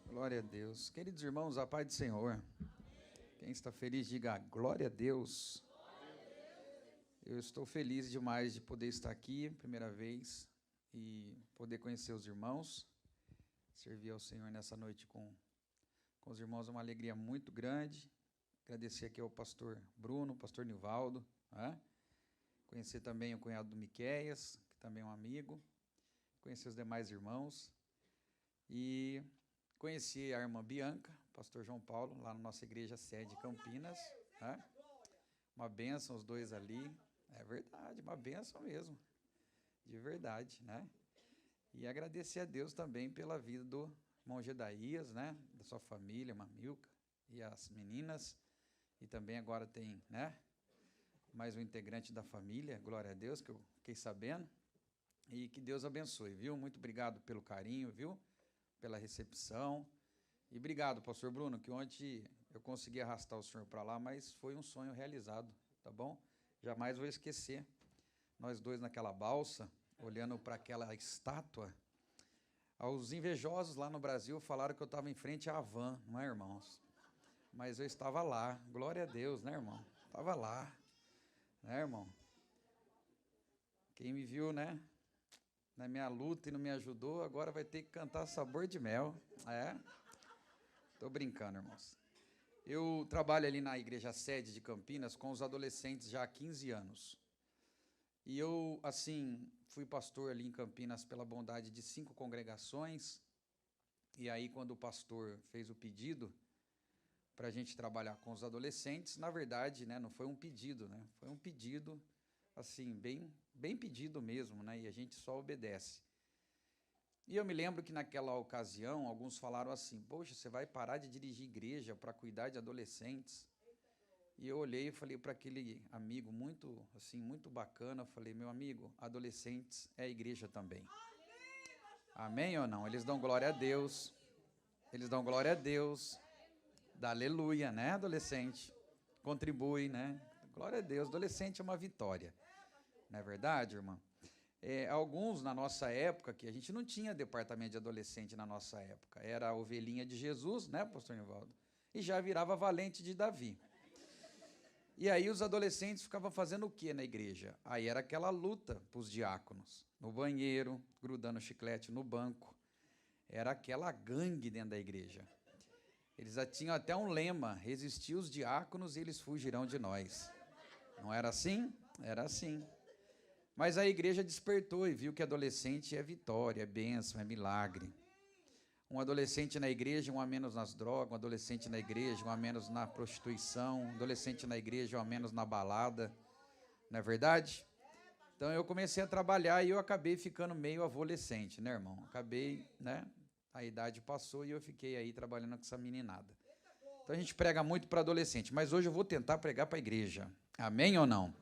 Glória a Deus. Queridos irmãos, a paz do Senhor. Quem está feliz, diga glória a Deus. Eu estou feliz demais de poder estar aqui, primeira vez, e poder conhecer os irmãos. Servir ao Senhor nessa noite com os irmãos é uma alegria muito grande. Agradecer aqui ao pastor Bruno, pastor Nivaldo, Conhecer também o cunhado do Miqueias, que também é um amigo. Conhecer os demais irmãos. E conheci a irmã Bianca, pastor João Paulo, lá na nossa igreja sede Campinas. Uma bênção os dois ali. É verdade, uma bênção mesmo. De verdade, né? E agradecer a Deus também pela vida do irmão Gedaías, né? Da sua família, Mamilca, e as meninas. E também agora tem, né? Mais um integrante da família, glória a Deus, que eu fiquei sabendo. E que Deus abençoe, viu? Muito obrigado pelo carinho, viu? Pela recepção. E obrigado, pastor Bruno, que ontem eu consegui arrastar o senhor para lá, mas foi um sonho realizado, tá bom? Jamais vou esquecer. Nós dois naquela balsa, olhando para aquela estátua. Os invejosos lá no Brasil falaram que eu estava em frente à Havan, não é, irmãos? Mas eu estava lá, glória a Deus, né, irmão? Estava lá, né, irmão? Quem me viu, né? Na minha luta e não me ajudou, agora vai ter que cantar Sabor de Mel. Estou brincando, irmãos. Eu trabalho ali na igreja sede de Campinas com os adolescentes já há 15 anos. E eu, assim, fui pastor ali em Campinas pela bondade de 5 congregações. E aí, quando o pastor fez o pedido para a gente trabalhar com os adolescentes, na verdade, né, não foi um pedido, né? Foi um pedido, assim, bem pedido mesmo, né? E a gente só obedece. E eu me lembro que naquela ocasião, alguns falaram assim, poxa, você vai parar de dirigir igreja para cuidar de adolescentes? E eu olhei e falei para aquele amigo muito, assim, muito bacana, eu falei, meu amigo, adolescentes é a igreja também. Amém ou não? Eles dão glória a Deus, eles dão glória a Deus, dá aleluia, né, adolescente? Contribui, né? Glória a Deus, adolescente é uma vitória. Não é verdade, irmã? Alguns na nossa época, que a gente não tinha departamento de adolescente na nossa época, era a ovelhinha de Jesus, né, pastor Nivaldo? E já virava valente de Davi. E aí os adolescentes ficavam fazendo o que na igreja? Aí era aquela luta para os diáconos, no banheiro, grudando chiclete no banco. Era aquela gangue dentro da igreja. Eles já tinham até um lema, resistir os diáconos e eles fugirão de nós. Não era assim? Era assim. Mas a igreja despertou e viu que adolescente é vitória, é bênção, é milagre. Um adolescente na igreja, um a menos nas drogas, um adolescente na igreja, um a menos na prostituição, um adolescente na igreja, um a menos na balada. Não é verdade? Então eu comecei a trabalhar e eu acabei ficando meio adolescente, né, irmão? Acabei, né? A idade passou e eu fiquei aí trabalhando com essa meninada. Então a gente prega muito para adolescente, mas hoje eu vou tentar pregar para a igreja. Amém ou não?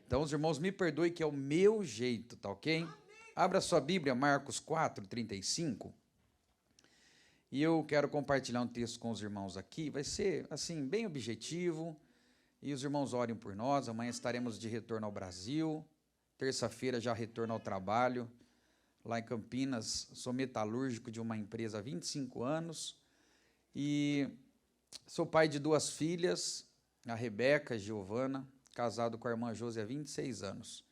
Então, os irmãos, me perdoem que é o meu jeito, tá ok? Abra sua Bíblia, Marcos 4, 35. E eu quero compartilhar um texto com os irmãos aqui. Vai ser, assim, bem objetivo. E os irmãos orem por nós. Amanhã estaremos de retorno ao Brasil. Terça-feira já retorno ao trabalho. Lá em Campinas, sou metalúrgico de uma empresa há 25 anos. E sou pai de 2 filhas, a Rebeca e a Giovana. Casado com a irmã Josi há 26 anos.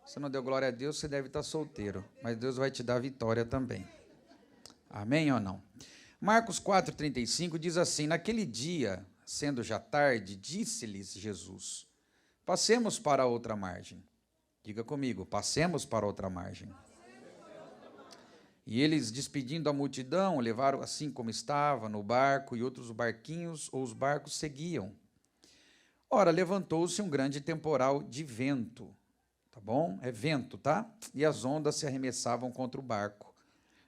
Se não deu glória a Deus, você deve estar solteiro, mas Deus vai te dar vitória também. Amém ou não? Marcos 4,35 diz assim, naquele dia, sendo já tarde, disse-lhes Jesus, passemos para a outra margem. Diga comigo, passemos para a outra margem. E eles, despedindo a multidão, levaram assim como estava, no barco, e outros barquinhos ou os barcos seguiam. Ora, levantou-se um grande temporal de vento, tá bom? É vento, tá? E as ondas se arremessavam contra o barco,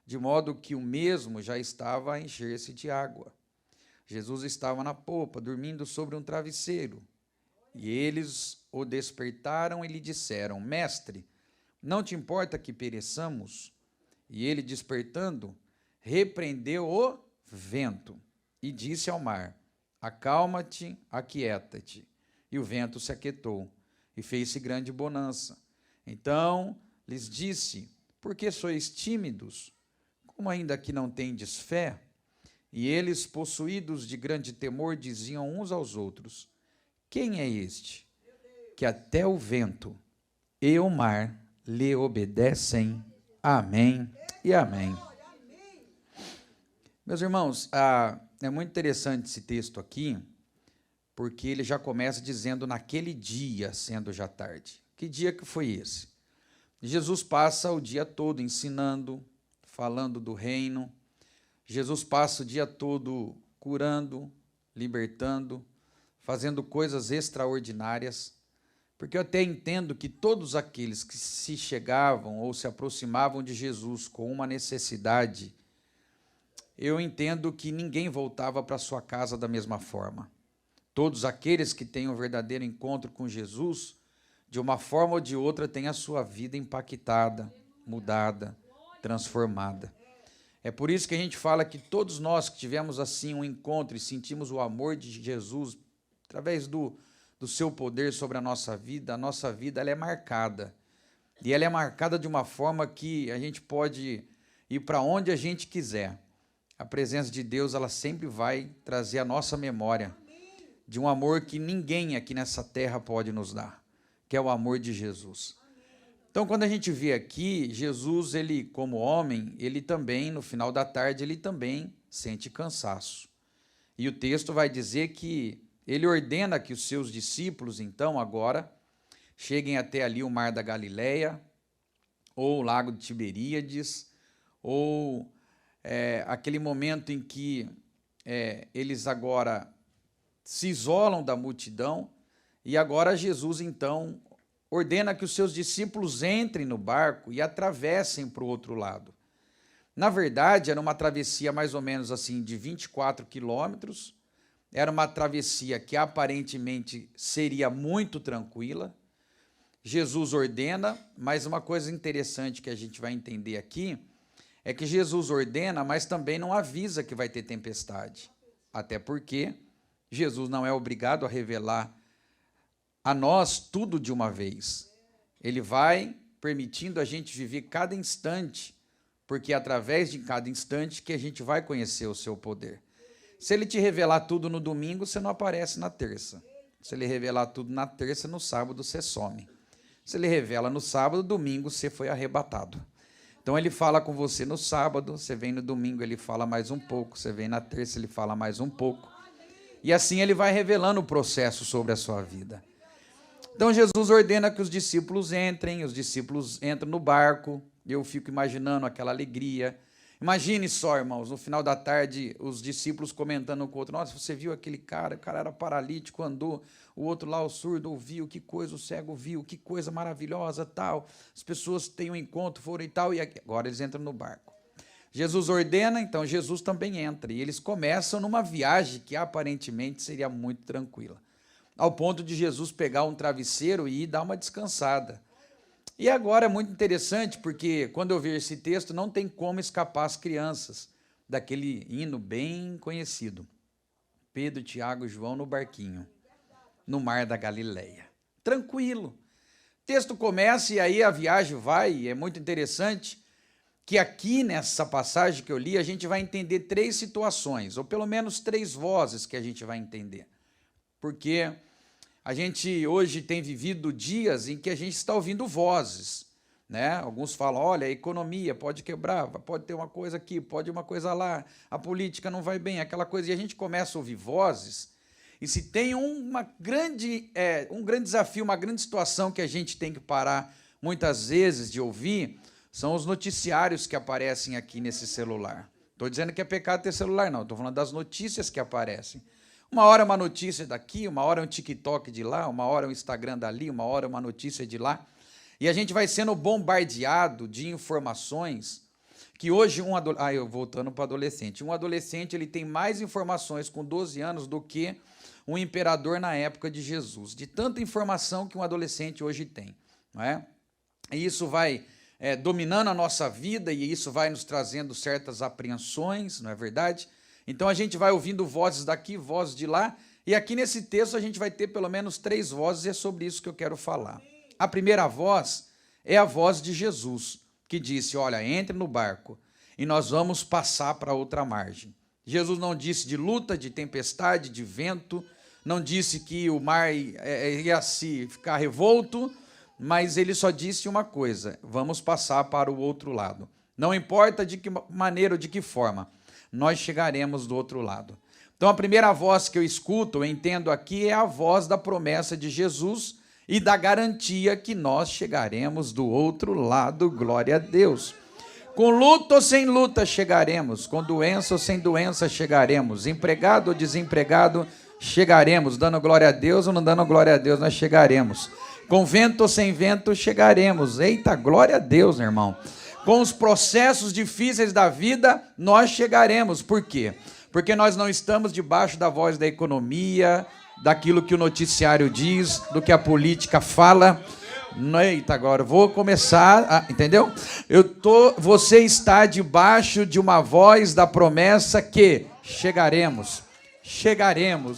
de modo que o mesmo já estava a encher-se de água. Jesus estava na popa, dormindo sobre um travesseiro. E eles o despertaram e lhe disseram, Mestre, não te importa que pereçamos? E ele, despertando, repreendeu o vento e disse ao mar, acalma-te, aquieta-te. E o vento se aquietou, e fez-se grande bonança. Então lhes disse, por que sois tímidos? Como ainda que não tendes fé? E eles, possuídos de grande temor, diziam uns aos outros: quem é este, que até o vento e o mar lhe obedecem? Amém e amém. Meus irmãos, é muito interessante esse texto aqui, porque ele já começa dizendo naquele dia, sendo já tarde. Que dia que foi esse? Jesus passa o dia todo ensinando, falando do reino. Jesus passa o dia todo curando, libertando, fazendo coisas extraordinárias, porque eu até entendo que todos aqueles que se chegavam ou se aproximavam de Jesus com uma necessidade, eu entendo que ninguém voltava para sua casa da mesma forma. Todos aqueles que têm um verdadeiro encontro com Jesus, de uma forma ou de outra, têm a sua vida impactada, mudada, transformada. É por isso que a gente fala que todos nós que tivemos assim um encontro e sentimos o amor de Jesus, através do seu poder sobre a nossa vida ela é marcada. E ela é marcada de uma forma que a gente pode ir para onde a gente quiser. A presença de Deus, ela sempre vai trazer a nossa memória de um amor que ninguém aqui nessa terra pode nos dar, que é o amor de Jesus. Então, quando a gente vê aqui, Jesus, ele como homem, ele também, no final da tarde, ele também sente cansaço. E o texto vai dizer que ele ordena que os seus discípulos, então, agora, cheguem até ali o Mar da Galileia, ou o Lago de Tiberíades, ou aquele momento em que eles agora se isolam da multidão, e agora Jesus, então, ordena que os seus discípulos entrem no barco e atravessem para o outro lado. Na verdade, era uma travessia mais ou menos assim de 24 quilômetros, era uma travessia que aparentemente seria muito tranquila. Jesus ordena, mas uma coisa interessante que a gente vai entender aqui é que Jesus ordena, mas também não avisa que vai ter tempestade. Até porque Jesus não é obrigado a revelar a nós tudo de uma vez. Ele vai permitindo a gente viver cada instante, porque é através de cada instante que a gente vai conhecer o seu poder. Se ele te revelar tudo no domingo, você não aparece na terça. Se ele revelar tudo na terça, no sábado você some. Se ele revela no sábado, domingo você foi arrebatado. Então ele fala com você no sábado, você vem no domingo, ele fala mais um pouco, você vem na terça, ele fala mais um pouco. E assim ele vai revelando o processo sobre a sua vida. Então Jesus ordena que os discípulos entram no barco. Eu fico imaginando aquela alegria. Imagine só, irmãos, no final da tarde, os discípulos comentando um com o outro: nossa, você viu aquele cara? O cara era paralítico, andou. O outro lá, o surdo, ouviu. Que coisa, o cego viu. Que coisa maravilhosa, tal. As pessoas têm um encontro, foram e tal. E agora eles entram no barco. Jesus ordena, então Jesus também entra. E eles começam numa viagem que aparentemente seria muito tranquila, ao ponto de Jesus pegar um travesseiro e ir dar uma descansada. E agora é muito interessante, porque quando eu vejo esse texto, não tem como escapar as crianças daquele hino bem conhecido. Pedro, Tiago e João no barquinho, no Mar da Galileia. Tranquilo. O texto começa e aí a viagem vai, e é muito interessante que aqui nessa passagem que eu li, a gente vai entender 3 situações, ou pelo menos 3 vozes que a gente vai entender. Porque a gente hoje tem vivido dias em que a gente está ouvindo vozes, né? Alguns falam: olha, a economia pode quebrar, pode ter uma coisa aqui, pode uma coisa lá, a política não vai bem, aquela coisa. E a gente começa a ouvir vozes, e se tem um grande desafio, uma grande situação que a gente tem que parar muitas vezes de ouvir, são os noticiários que aparecem aqui nesse celular. Estou dizendo que é pecado ter celular, não, estou falando das notícias que aparecem. Uma hora é uma notícia daqui, uma hora é um TikTok de lá, uma hora é um Instagram dali, uma hora é uma notícia de lá. E a gente vai sendo bombardeado de informações que hoje voltando para o adolescente. Um adolescente ele tem mais informações com 12 anos do que um imperador na época de Jesus. De tanta informação que um adolescente hoje tem. Não é? E isso vai dominando a nossa vida e isso vai nos trazendo certas apreensões, não é verdade? Então a gente vai ouvindo vozes daqui, vozes de lá, e aqui nesse texto a gente vai ter pelo menos 3 vozes, e é sobre isso que eu quero falar. A primeira voz é a voz de Jesus, que disse: olha, entre no barco e nós vamos passar para outra margem. Jesus não disse de luta, de tempestade, de vento, não disse que o mar ia se ficar revolto, mas ele só disse uma coisa: vamos passar para o outro lado. Não importa de que maneira ou de que forma, nós chegaremos do outro lado. Então a primeira voz que eu escuto, eu entendo aqui, é a voz da promessa de Jesus e da garantia que nós chegaremos do outro lado, glória a Deus. Com luta ou sem luta chegaremos, com doença ou sem doença chegaremos, empregado ou desempregado chegaremos, dando glória a Deus ou não dando glória a Deus, nós chegaremos. Com vento ou sem vento chegaremos, eita, glória a Deus, meu irmão. Com os processos difíceis da vida, nós chegaremos, por quê? Porque nós não estamos debaixo da voz da economia, daquilo que o noticiário diz, do que a política fala. Eita, agora vou começar, entendeu? Você está debaixo de uma voz da promessa que chegaremos,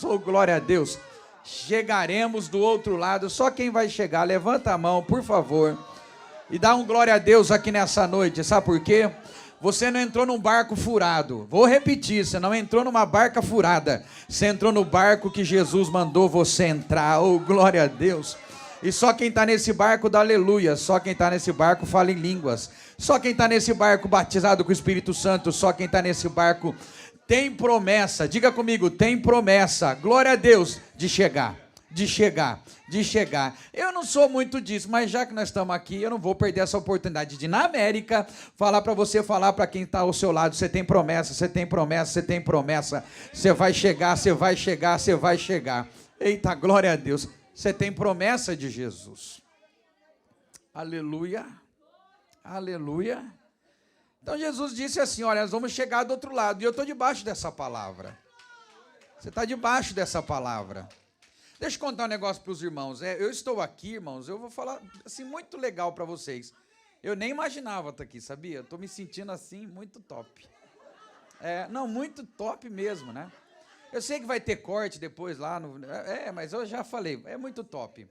oh glória a Deus, chegaremos do outro lado. Só quem vai chegar, levanta a mão, por favor, e dá um glória a Deus aqui nessa noite. Sabe por quê? Você não entrou num barco furado. Vou repetir, você não entrou numa barca furada. Você entrou no barco que Jesus mandou você entrar. Oh, glória a Deus. E só quem está nesse barco dá aleluia. Só quem está nesse barco fala em línguas. Só quem está nesse barco batizado com o Espírito Santo. Só quem está nesse barco tem promessa. Diga comigo, tem promessa. Glória a Deus de chegar. De chegar. Eu não sou muito disso, mas já que nós estamos aqui, eu não vou perder essa oportunidade de ir na América, falar para você, falar para quem está ao seu lado: você tem promessa, você tem promessa, você tem promessa, você vai chegar, você vai chegar, você vai chegar. Eita, glória a Deus, você tem promessa de Jesus. Aleluia, aleluia. Então Jesus disse assim: olha, nós vamos chegar do outro lado, e eu estou debaixo dessa palavra. Você está debaixo dessa palavra. Deixa eu contar um negócio para os irmãos. Eu estou aqui, irmãos, eu vou falar assim, muito legal para vocês. Eu nem imaginava estar aqui, sabia? Estou me sentindo assim, muito top. Não, muito top mesmo, né? Eu sei que vai ter corte depois lá, mas eu já falei, é muito top.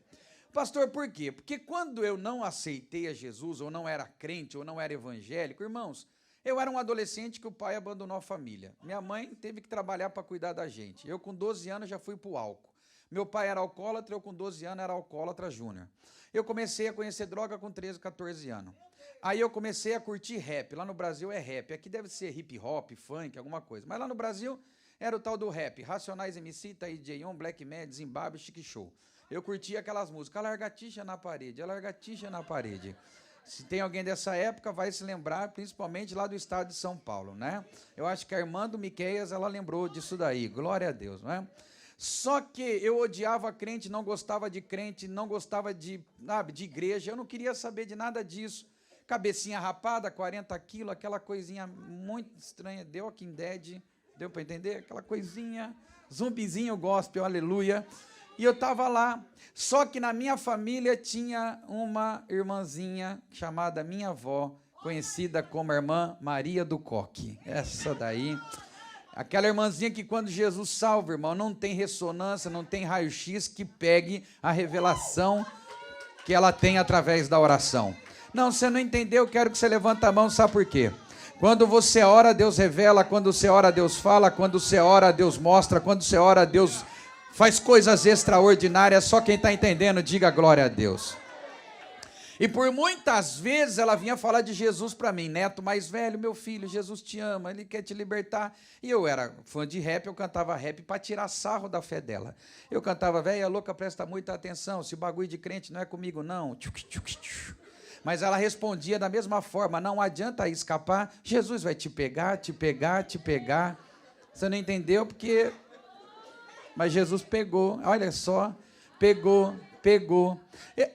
Pastor, por quê? Porque quando eu não aceitei a Jesus, ou não era crente, ou não era evangélico, irmãos, eu era um adolescente que o pai abandonou a família. Minha mãe teve que trabalhar para cuidar da gente. Eu com 12 anos já fui para o álcool. Meu pai era alcoólatra, eu com 12 anos era alcoólatra júnior. Eu comecei a conhecer droga com 13, 14 anos. Aí eu comecei a curtir rap. Lá no Brasil é rap. Aqui deve ser hip hop, funk, alguma coisa. Mas lá no Brasil era o tal do rap. Racionais MC, Taí J1, Black Mad, Zimbabwe, Chique Show. Eu curtia aquelas músicas. A largatixa na parede, a largatixa na parede. Se tem alguém dessa época, vai se lembrar, principalmente lá do estado de São Paulo, né? Eu acho que a irmã do Miqueias, ela lembrou disso daí. Glória a Deus, não é? Só que eu odiava crente, não gostava de crente, não gostava de igreja, eu não queria saber de nada disso. Cabecinha rapada, 40 quilos, aquela coisinha muito estranha, The Walking Dead, deu para entender? Aquela coisinha, zumbizinho gospel, aleluia. E eu estava lá, só que na minha família tinha uma irmãzinha chamada minha avó, conhecida como a irmã Maria do Coque. Essa daí... Aquela irmãzinha que quando Jesus salva, irmão, não tem ressonância, não tem raio-x que pegue a revelação que ela tem através da oração. Não, você não entendeu, eu quero que você levante a mão, sabe por quê? Quando você ora, Deus revela, quando você ora, Deus fala, quando você ora, Deus mostra, quando você ora, Deus faz coisas extraordinárias, só quem está entendendo, diga glória a Deus. E por muitas vezes ela vinha falar de Jesus para mim: neto mais velho, meu filho, Jesus te ama, ele quer te libertar. E eu era fã de rap, eu cantava rap para tirar sarro da fé dela. Eu cantava: véia louca, presta muita atenção, esse bagulho de crente não é comigo não. Mas ela respondia da mesma forma: não adianta escapar, Jesus vai te pegar, te pegar, te pegar. Você não entendeu porque... Mas Jesus pegou, olha só, pegou.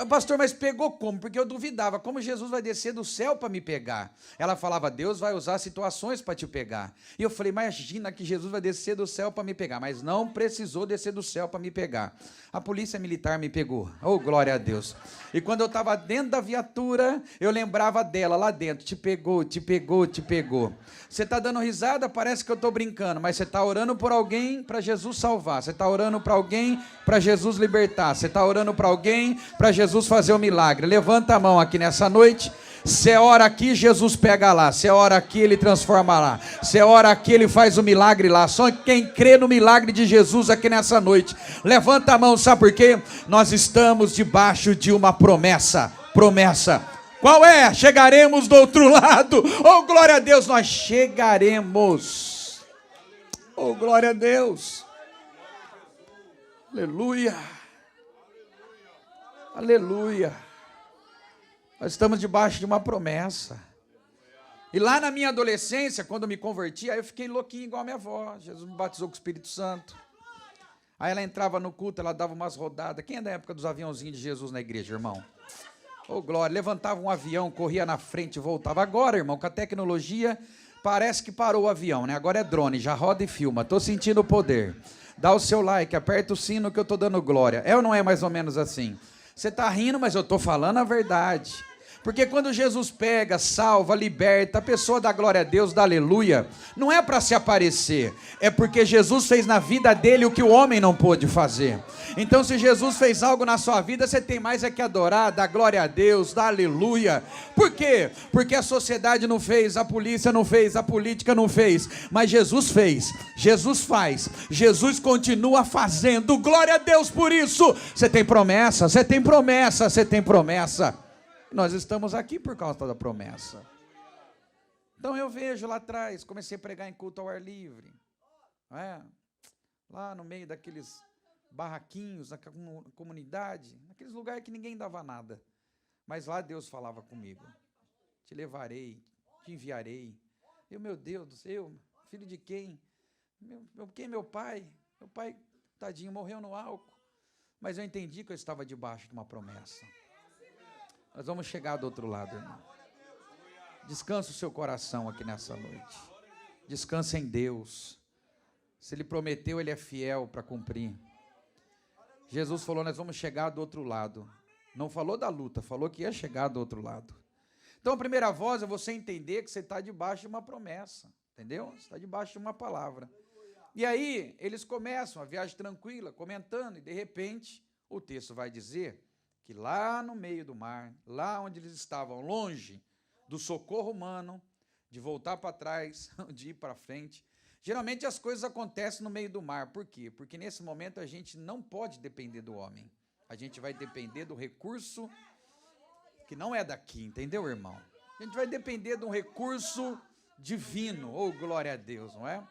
Pastor, mas pegou como? Porque eu duvidava, como Jesus vai descer do céu para me pegar? Ela falava: Deus vai usar situações para te pegar. E eu falei: imagina que Jesus vai descer do céu para me pegar. Mas não precisou descer do céu para me pegar. A polícia militar me pegou. Oh, glória a Deus. E quando eu estava dentro da viatura, eu lembrava dela lá dentro: te pegou, te pegou, te pegou. Você está dando risada? Parece que eu estou brincando, mas você está orando por alguém para Jesus salvar. Você está orando para alguém para Jesus libertar. Você está orando para alguém para Jesus fazer o milagre. Levanta a mão aqui nessa noite Você ora aqui, Jesus pega lá. Você ora aqui, Ele transforma lá. Você ora aqui, Ele faz o milagre lá. Só quem crê no milagre de Jesus aqui nessa noite, levanta a mão, sabe por quê? Nós estamos debaixo de uma promessa. Promessa. Qual é? Chegaremos do outro lado. Oh, glória a Deus, nós chegaremos. Oh, glória a Deus. Aleluia. Aleluia. Nós estamos debaixo de uma promessa. E lá na minha adolescência, quando eu me converti, aí eu fiquei louquinho igual a minha avó. Jesus me batizou com o Espírito Santo. Aí ela entrava no culto, ela dava umas rodadas. Quem é da época dos aviãozinhos de Jesus na igreja, irmão? Oh, glória. Levantava um avião, corria na frente e voltava. Agora, irmão, com a tecnologia, parece que parou o avião, né? Agora é drone, já roda e filma. Estou sentindo o poder. Dá o seu like, aperta o sino que eu estou dando glória. É ou não é mais ou menos assim? Você está rindo, mas eu estou falando a verdade. Porque quando Jesus pega, salva, liberta, a pessoa dá glória a Deus, dá aleluia, não é para se aparecer, é porque Jesus fez na vida dele o que o homem não pôde fazer. Então se Jesus fez algo na sua vida, você tem mais é que adorar, dar glória a Deus, dar aleluia. Por quê? Porque a sociedade não fez, a polícia não fez, a política não fez, mas Jesus fez, Jesus faz, Jesus continua fazendo, glória a Deus por isso. Você tem promessa, você tem promessa, você tem promessa. Nós estamos aqui por causa da promessa. Então eu vejo lá atrás, comecei a pregar em culto ao ar livre, não é? Lá no meio daqueles barraquinhos, na comunidade, naqueles lugares que ninguém dava nada. Mas lá Deus falava comigo. Te levarei, te enviarei. Eu, meu Deus, eu, filho de quem? Quem é meu pai? Meu pai, tadinho, morreu no álcool. Mas eu entendi que eu estava debaixo de uma promessa. Nós vamos chegar do outro lado, irmão. Descansa o seu coração aqui nessa noite. Descansa em Deus. Se Ele prometeu, Ele é fiel para cumprir. Jesus falou, nós vamos chegar do outro lado. Não falou da luta, falou que ia chegar do outro lado. Então a primeira voz é você entender que você está debaixo de uma promessa. Entendeu? Você está debaixo de uma palavra. E aí, eles começam a viagem tranquila, comentando, e de repente, o texto vai dizer que lá no meio do mar, lá onde eles estavam, longe do socorro humano, de voltar para trás, de ir para frente, geralmente as coisas acontecem no meio do mar. Por quê? Porque nesse momento a gente não pode depender do homem. A gente vai depender do recurso que não é daqui, entendeu, irmão? A gente vai depender de um recurso divino, ou glória a Deus, não é?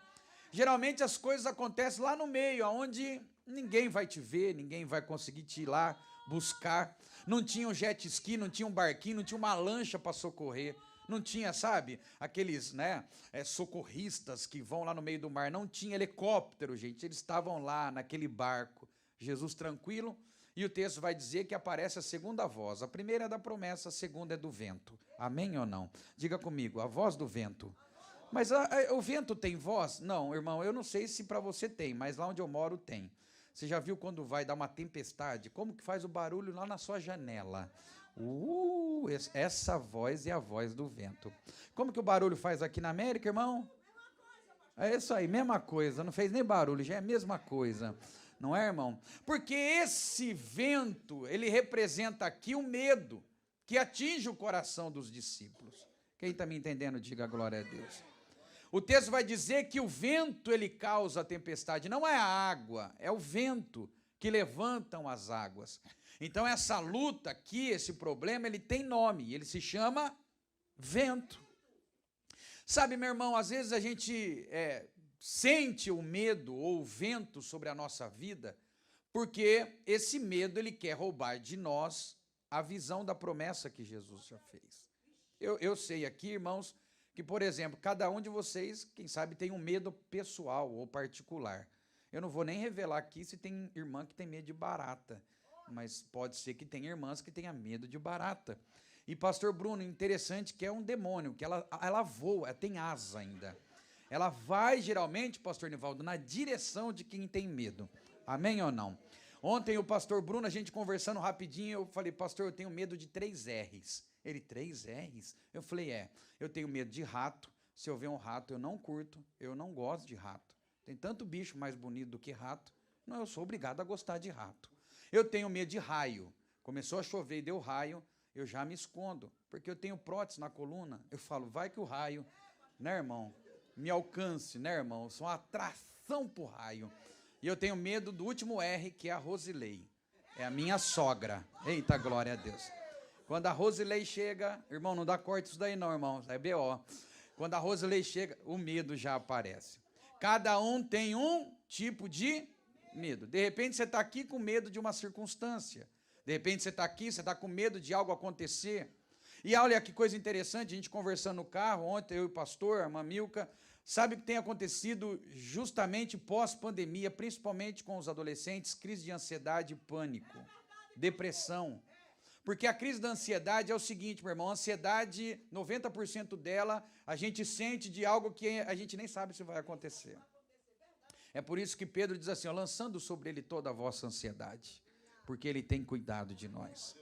Geralmente as coisas acontecem lá no meio, onde ninguém vai te ver, ninguém vai conseguir te ir lá buscar. Não tinha um jet ski, não tinha um barquinho, não tinha uma lancha para socorrer. Não tinha, sabe, aqueles, socorristas que vão lá no meio do mar. Não tinha helicóptero, gente. Eles estavam lá naquele barco. Jesus tranquilo. E o texto vai dizer que aparece a segunda voz. A primeira é da promessa, a segunda é do vento. Amém ou não? Diga comigo, a voz do vento. Mas o vento tem voz? Não, irmão, eu não sei se para você tem, mas lá onde eu moro tem. Você já viu quando vai dar uma tempestade? Como que faz o barulho lá na sua janela? Essa voz é a voz do vento. Como que o barulho faz aqui na América, irmão? É isso aí, mesma coisa. Não fez nem barulho, já é a mesma coisa. Não é, irmão? Porque esse vento, ele representa aqui o medo que atinge o coração dos discípulos. Quem está me entendendo, diga glória a Deus. O texto vai dizer que o vento, ele causa a tempestade. Não é a água, é o vento que levantam as águas. Então essa luta aqui, esse problema, ele tem nome, ele se chama vento. Sabe, meu irmão, às vezes a gente sente o medo ou o vento sobre a nossa vida, porque esse medo, ele quer roubar de nós a visão da promessa que Jesus já fez. Eu sei aqui, irmãos, que, por exemplo, cada um de vocês, quem sabe, tem um medo pessoal ou particular. Eu não vou nem revelar aqui se tem irmã que tem medo de barata, mas pode ser que tenha irmãs que tenham medo de barata. E pastor Bruno, interessante que é um demônio, que ela voa, tem asa ainda. Ela vai, geralmente, pastor Nivaldo, na direção de quem tem medo. Amém ou não? Ontem o pastor Bruno, a gente conversando rapidinho, eu falei, pastor, eu tenho medo de 3 R's. Ele, 3 R's? Eu falei, eu tenho medo de rato. Se eu ver um rato, eu não curto, eu não gosto de rato. Tem tanto bicho mais bonito do que rato, não, eu sou obrigado a gostar de rato. Eu tenho medo de raio. Começou a chover e deu raio, eu já me escondo, porque eu tenho prótese na coluna. Eu falo, vai que o raio, né, irmão, me alcance, né, irmão? Eu sou uma atração pro raio. E eu tenho medo do último R, que é a Rosilei. É a minha sogra. Eita, glória a Deus. Quando a Rosilei chega, irmão, não dá corte isso daí não, irmão, é B.O. Quando a Rosilei chega, o medo já aparece. Cada um tem um tipo de medo. De repente você está aqui com medo de uma circunstância. De repente você está aqui, você está com medo de algo acontecer. E olha que coisa interessante, a gente conversando no carro, ontem eu e o pastor, a irmã Milka, sabe o que tem acontecido justamente pós-pandemia, principalmente com os adolescentes? Crise de ansiedade e pânico, depressão. Porque a crise da ansiedade é o seguinte, meu irmão, a ansiedade, 90% dela, a gente sente de algo que a gente nem sabe se vai acontecer. É por isso que Pedro diz assim, ó, lançando sobre ele toda a vossa ansiedade, porque ele tem cuidado de nós.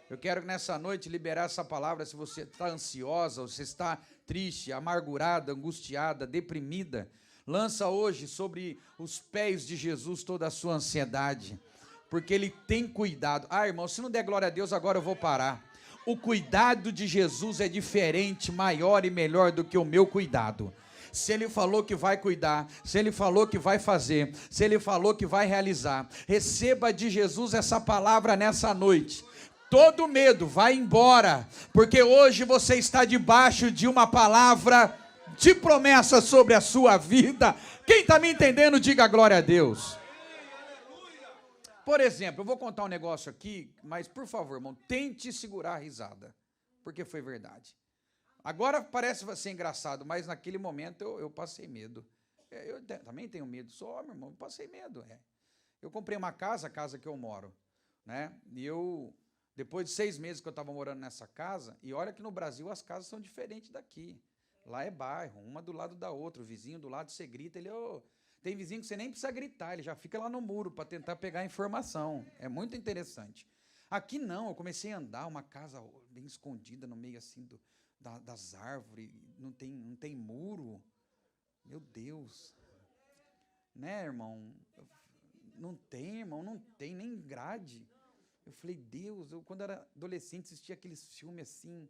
Eu quero nessa noite liberar essa palavra, se você está ansiosa, ou se está triste, amargurada, angustiada, deprimida, lança hoje sobre os pés de Jesus toda a sua ansiedade, porque ele tem cuidado. Ah, irmão, se não der glória a Deus, agora eu vou parar. O cuidado de Jesus é diferente, maior e melhor do que o meu cuidado. Se ele falou que vai cuidar, se ele falou que vai fazer, se ele falou que vai realizar, receba de Jesus essa palavra nessa noite. Todo medo vai embora, porque hoje você está debaixo de uma palavra de promessa sobre a sua vida. Quem está me entendendo, diga glória a Deus. Por exemplo, eu vou contar um negócio aqui, mas por favor, irmão, tente segurar a risada, porque foi verdade. Agora parece ser engraçado, mas naquele momento eu passei medo. Eu também tenho medo, sou meu irmão, eu passei medo. Eu comprei uma casa, a casa que eu moro, né? E depois de 6 meses que eu estava morando nessa casa, e olha que no Brasil as casas são diferentes daqui. Lá é bairro, uma do lado da outra, o vizinho do lado você grita, tem vizinho que você nem precisa gritar, ele já fica lá no muro para tentar pegar a informação. É muito interessante. Aqui não, eu comecei a andar, uma casa bem escondida no meio assim das árvores, não tem muro. Meu Deus. Né, irmão? Não tem, irmão, não tem nem grade. Eu falei, Deus, eu quando era adolescente assistia aqueles filmes assim,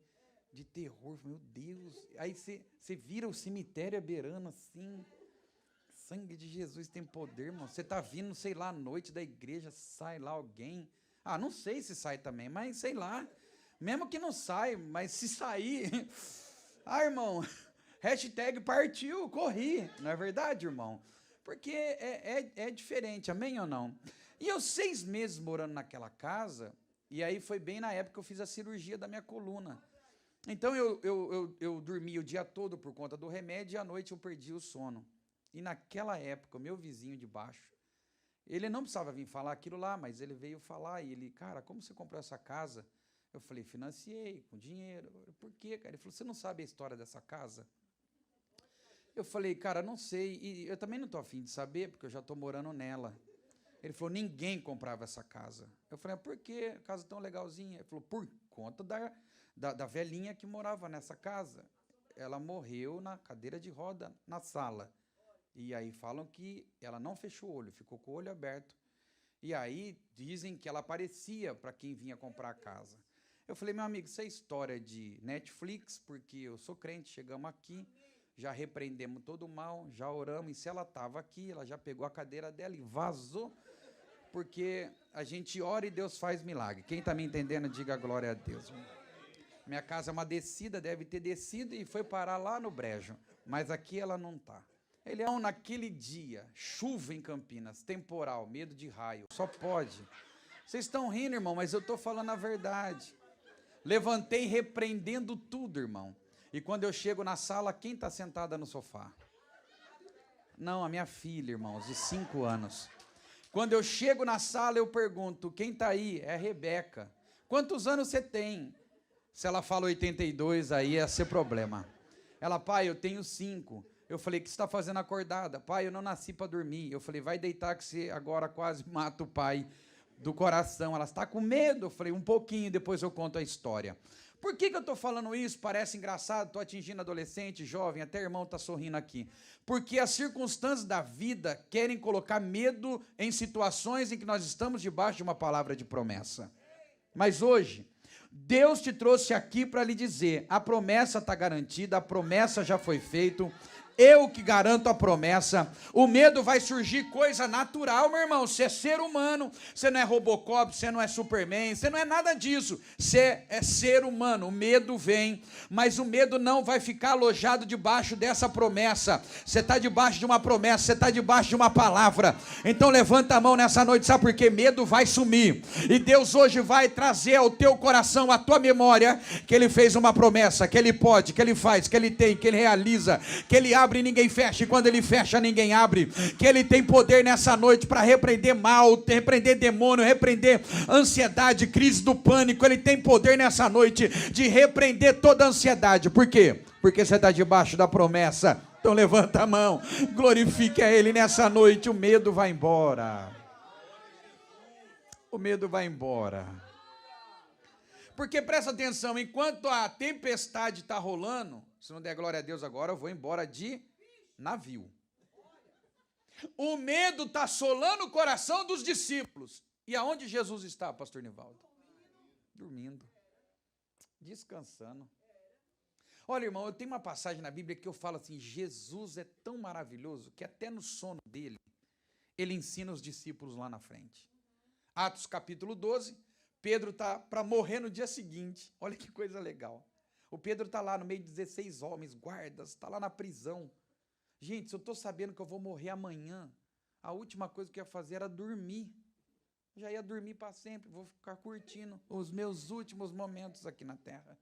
de terror, meu Deus. Aí você vira o cemitério beirando assim, sangue de Jesus tem poder, irmão. Você está vindo, sei lá, à noite da igreja, sai lá alguém. Ah, não sei se sai também, mas sei lá. Mesmo que não sai, mas se sair... Ah, irmão, hashtag partiu, corri. Não é verdade, irmão? Porque é diferente, amém ou não? E eu 6 meses morando naquela casa, e aí foi bem na época que eu fiz a cirurgia da minha coluna. Então eu dormi o dia todo por conta do remédio, e à noite eu perdi o sono. E naquela época, o meu vizinho de baixo, ele não precisava vir falar aquilo lá, mas ele veio falar, e ele, cara, como você comprou essa casa? Eu falei, financiei, com dinheiro. Por quê, cara? Ele falou, você não sabe a história dessa casa? Eu falei, cara, não sei, e eu também não estou afim de saber, porque eu já estou morando nela. Ele falou, ninguém comprava essa casa. Eu falei, por que casa tão legalzinha? Ele falou, por conta da velhinha que morava nessa casa. Ela morreu na cadeira de roda, na sala. E aí falam que ela não fechou o olho, ficou com o olho aberto. E aí dizem que ela aparecia para quem vinha comprar a casa. Eu falei, meu amigo, isso é história de Netflix, porque eu sou crente, chegamos aqui, já repreendemos todo o mal, já oramos, e se ela estava aqui, ela já pegou a cadeira dela e vazou, porque a gente ora e Deus faz milagre. Quem está me entendendo, diga glória a Deus. Minha casa é uma descida, deve ter descido e foi parar lá no brejo, mas aqui ela não está. Ele é naquele dia, chuva em Campinas, temporal, medo de raio, só pode. Vocês estão rindo, irmão, mas eu estou falando a verdade. Levantei repreendendo tudo, irmão. E quando eu chego na sala, quem está sentada no sofá? Não, a minha filha, irmãos, de 5 anos. Quando eu chego na sala, eu pergunto, quem está aí? É a Rebeca. Quantos anos você tem? Se ela fala 82, aí ia ser problema. Ela, pai, eu tenho 5. Eu falei, o que você está fazendo acordada? Pai, eu não nasci para dormir. Eu falei, vai deitar que você agora quase mata o pai do coração. Ela está com medo. Eu falei, um pouquinho, depois eu conto a história. Por que eu estou falando isso? Parece engraçado, estou atingindo adolescente, jovem, até irmão está sorrindo aqui. Porque as circunstâncias da vida querem colocar medo em situações em que nós estamos debaixo de uma palavra de promessa. Mas hoje, Deus te trouxe aqui para lhe dizer, a promessa está garantida, a promessa já foi feita, eu que garanto a promessa. O medo vai surgir coisa natural, meu irmão. Você é ser humano, você não é Robocop, você não é Superman, você não é nada disso. Você é ser humano. O medo vem, mas o medo não vai ficar alojado debaixo dessa promessa. Você está debaixo de uma promessa, você está debaixo de uma palavra. Então levanta a mão nessa noite, sabe por quê? Medo vai sumir. E Deus hoje vai trazer ao teu coração, à tua memória, que Ele fez uma promessa, que Ele pode, que Ele faz, que Ele tem, que Ele realiza, que Ele abre e ninguém fecha, e quando Ele fecha ninguém abre, que Ele tem poder nessa noite para repreender mal, repreender demônio, repreender ansiedade, crise do pânico. Ele tem poder nessa noite de repreender toda a ansiedade. Por quê? Porque você está debaixo da promessa. Então levanta a mão, glorifique a Ele nessa noite. O medo vai embora, o medo vai embora. Porque presta atenção, enquanto a tempestade está rolando, se não der glória a Deus agora, eu vou embora de navio. O medo está assolando o coração dos discípulos. E aonde Jesus está, pastor Nivaldo? Dormindo, descansando. Olha, irmão, eu tenho uma passagem na Bíblia que eu falo assim, Jesus é tão maravilhoso que até no sono dele, ele ensina os discípulos lá na frente. Atos capítulo 12, Pedro está para morrer no dia seguinte. Olha que coisa legal. O Pedro está lá no meio de 16 homens, guardas, está lá na prisão. Gente, se eu estou sabendo que eu vou morrer amanhã, a última coisa que eu ia fazer era dormir. Já ia dormir para sempre, vou ficar curtindo os meus últimos momentos aqui na terra.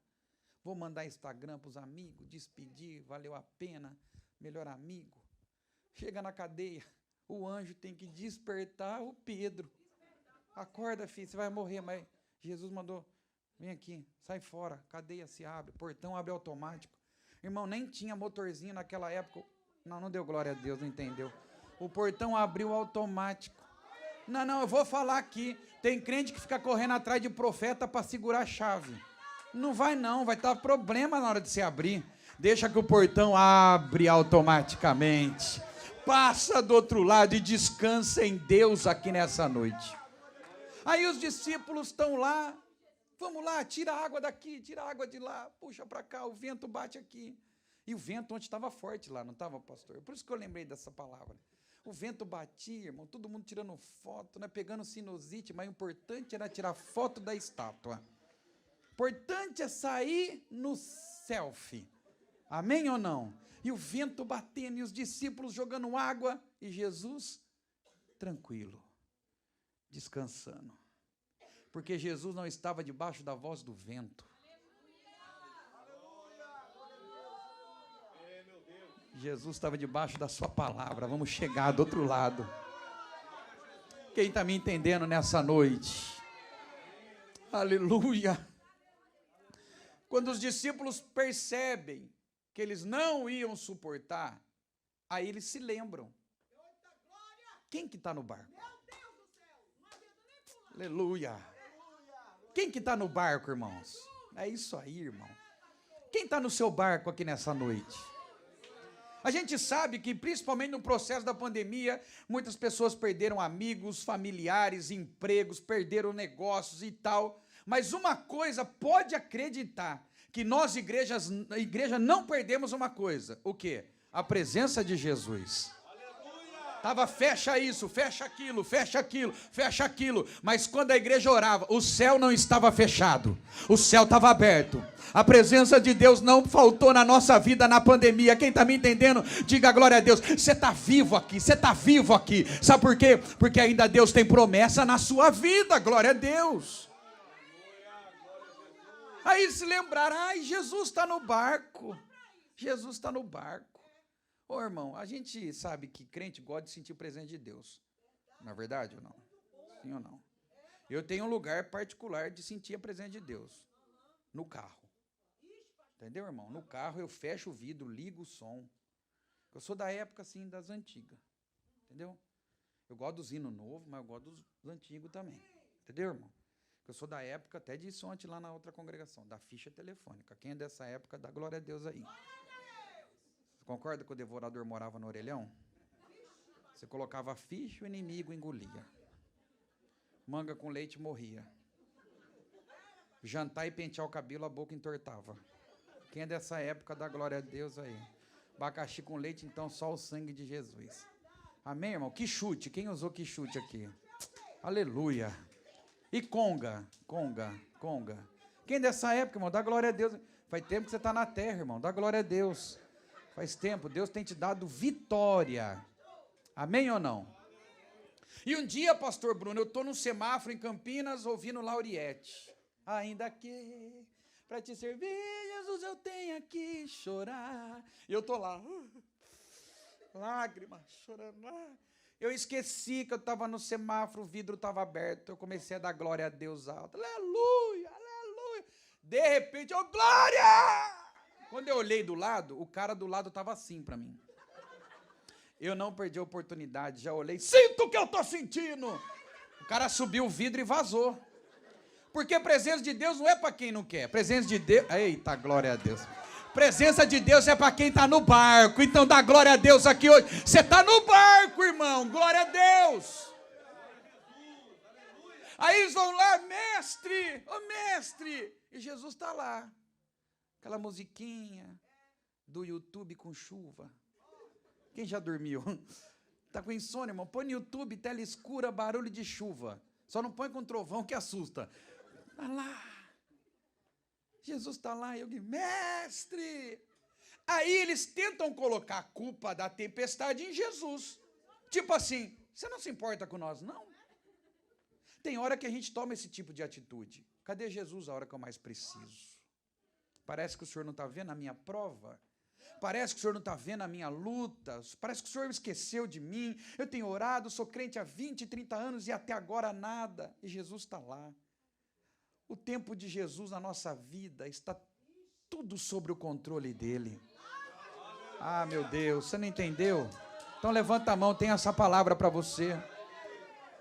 Vou mandar Instagram para os amigos, despedir, valeu a pena, melhor amigo. Chega na cadeia, o anjo tem que despertar o Pedro. Acorda, filho, você vai morrer, mas Jesus mandou, vem aqui, sai fora, cadeia se abre, portão abre automático. Irmão, nem tinha motorzinho naquela época. Não deu glória a Deus, não entendeu. O portão abriu automático. Não, eu vou falar aqui. Tem crente que fica correndo atrás de profeta para segurar a chave. Não, vai estar problema na hora de se abrir. Deixa que o portão abre automaticamente. Passa do outro lado e descansa em Deus aqui nessa noite. Aí os discípulos estão lá. Vamos lá, tira a água daqui, tira a água de lá, puxa para cá, o vento bate aqui. E o vento ontem estava forte lá, não estava, pastor? Por isso que eu lembrei dessa palavra. O vento batia, irmão, todo mundo tirando foto, né, pegando sinusite, mas o importante era tirar foto da estátua. O importante é sair no selfie. Amém ou não? E o vento batendo, e os discípulos jogando água, e Jesus tranquilo, descansando. Porque Jesus não estava debaixo da voz do vento. Jesus estava debaixo da sua palavra. Vamos chegar do outro lado. Quem está me entendendo nessa noite? Aleluia. Quando os discípulos percebem que eles não iam suportar, aí eles se lembram. Quem que está no barco? Aleluia. Quem que está no barco, irmãos? É isso aí, irmão. Quem está no seu barco aqui nessa noite? A gente sabe que, principalmente no processo da pandemia, muitas pessoas perderam amigos, familiares, empregos, perderam negócios e tal. Mas uma coisa, pode acreditar, que nós, igreja, não perdemos uma coisa. O quê? A presença de Jesus. Tava, fecha isso, fecha aquilo, fecha aquilo, fecha aquilo. Mas quando a igreja orava, o céu não estava fechado, o céu estava aberto. A presença de Deus não faltou na nossa vida na pandemia. Quem está me entendendo, diga glória a Deus. Você está vivo aqui, você está vivo aqui. Sabe por quê? Porque ainda Deus tem promessa na sua vida, glória a Deus. Aí se lembrar, ai, Jesus está no barco. Jesus está no barco. Ô irmão, a gente sabe que crente gosta de sentir o presente de Deus. Não é verdade ou não? Sim ou não? Eu tenho um lugar particular de sentir a presença de Deus. No carro. Entendeu, irmão? No carro eu fecho o vidro, ligo o som. Eu sou da época, assim, das antigas. Entendeu? Eu gosto dos hinos novos, mas eu gosto dos antigos também. Entendeu, irmão? Eu sou da época, até disse ontem lá na outra congregação, da ficha telefônica. Quem é dessa época, dá glória a Deus aí. Concorda que o devorador morava no orelhão? Você colocava a ficha, o inimigo engolia. Manga com leite morria. Jantar e pentear o cabelo, a boca entortava. Quem é dessa época, dá glória a Deus aí. Abacaxi com leite, então só o sangue de Jesus. Amém, irmão? Que chute. Quem usou que chute aqui? Aleluia. E conga. Quem dessa época, irmão? Dá glória a Deus. Faz tempo que você está na terra, irmão. Dá glória a Deus. Faz tempo. Deus tem te dado vitória. Amém ou não? E um dia, pastor Bruno, eu estou num semáforo em Campinas, ouvindo Lauriette. Ainda que para te servir, Jesus, eu tenho que chorar. E eu estou lá, lágrimas, chorando. Eu esqueci que eu estava no semáforo, o vidro estava aberto. Eu comecei a dar glória a Deus alto. Aleluia, aleluia. De repente, eu, glória! Quando eu olhei do lado, o cara do lado estava assim para mim. Eu não perdi a oportunidade, já olhei, sinto o que eu estou sentindo. O cara subiu o vidro e vazou. Porque a presença de Deus não é para quem não quer. Presença de Deus, eita, glória a Deus. Presença de Deus é para quem está no barco. Então dá glória a Deus aqui hoje. Você está no barco, irmão, glória a Deus. Aí eles vão lá, mestre, ô mestre. E Jesus está lá. Aquela musiquinha do YouTube com chuva. Quem já dormiu? Está com insônia, irmão? Põe no YouTube, tela escura, barulho de chuva. Só não põe com trovão que assusta. Está lá. Jesus está lá e eu digo, mestre. Aí eles tentam colocar a culpa da tempestade em Jesus. Tipo assim, você não se importa com nós, não? Tem hora que a gente toma esse tipo de atitude. Cadê Jesus a hora que eu mais preciso? Parece que o Senhor não está vendo a minha prova. Parece que o Senhor não está vendo a minha luta. Parece que o Senhor esqueceu de mim. Eu tenho orado, sou crente há 20, 30 anos e até agora nada. E Jesus está lá. O tempo de Jesus na nossa vida está tudo sob o controle dele. Ah, meu Deus, você não entendeu? Então levanta a mão, tem essa palavra para você.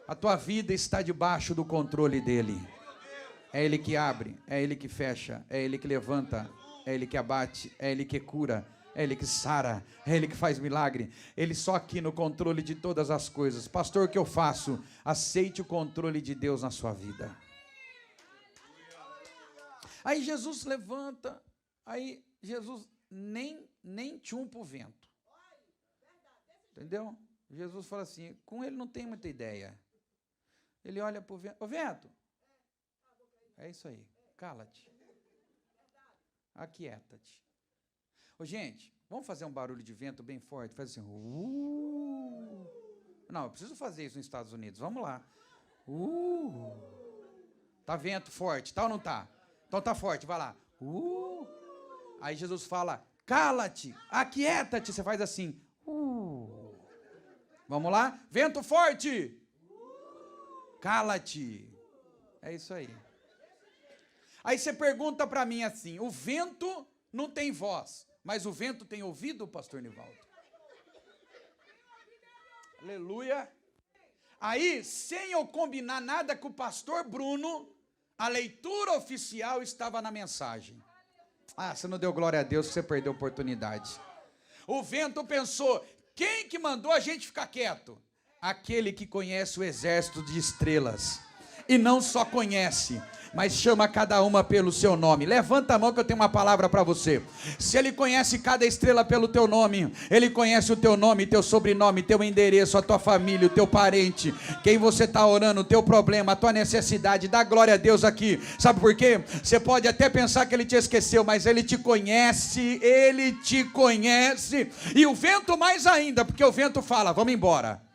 A tua vida está debaixo do controle dele. É ele que abre, é ele que fecha, é ele que levanta, é ele que abate, é ele que cura. É ele que sara, é ele que faz milagre. Ele só aqui no controle de todas as coisas. Pastor, o que eu faço? Aceite o controle de Deus na sua vida. Aí Jesus levanta, aí Jesus nem tchumpa o vento. Entendeu? Jesus fala assim, com ele não tem muita ideia. Ele olha para o vento, ô vento, é isso aí, cala-te, aquieta-te. Ô, gente, vamos fazer um barulho de vento bem forte? Faz assim. Não, eu preciso fazer isso nos Estados Unidos. Vamos lá. Tá vento forte, tá ou não tá? Então tá forte, vai lá. Aí Jesus fala, cala-te, aquieta-te. Você faz assim. Vamos lá? Vento forte. Cala-te. É isso aí. Aí você pergunta para mim assim, o vento não tem voz. Mas o vento tem ouvido, pastor Nivaldo? Aleluia. Aí, sem eu combinar nada com o pastor Bruno, a leitura oficial estava na mensagem. Ah, você não deu glória a Deus que você perdeu a oportunidade. O vento pensou, quem que mandou a gente ficar quieto? Aquele que conhece o exército de estrelas. E não só conhece, mas chama cada uma pelo seu nome. Levanta a mão que eu tenho uma palavra para você. Se ele conhece cada estrela pelo teu nome, ele conhece o teu nome, teu sobrenome, teu endereço, a tua família, o teu parente, quem você está orando, o teu problema, a tua necessidade. Dá glória a Deus aqui. Sabe por quê? Você pode até pensar que ele te esqueceu, mas ele te conhece, ele te conhece. E o vento mais ainda, porque o vento fala, vamos embora.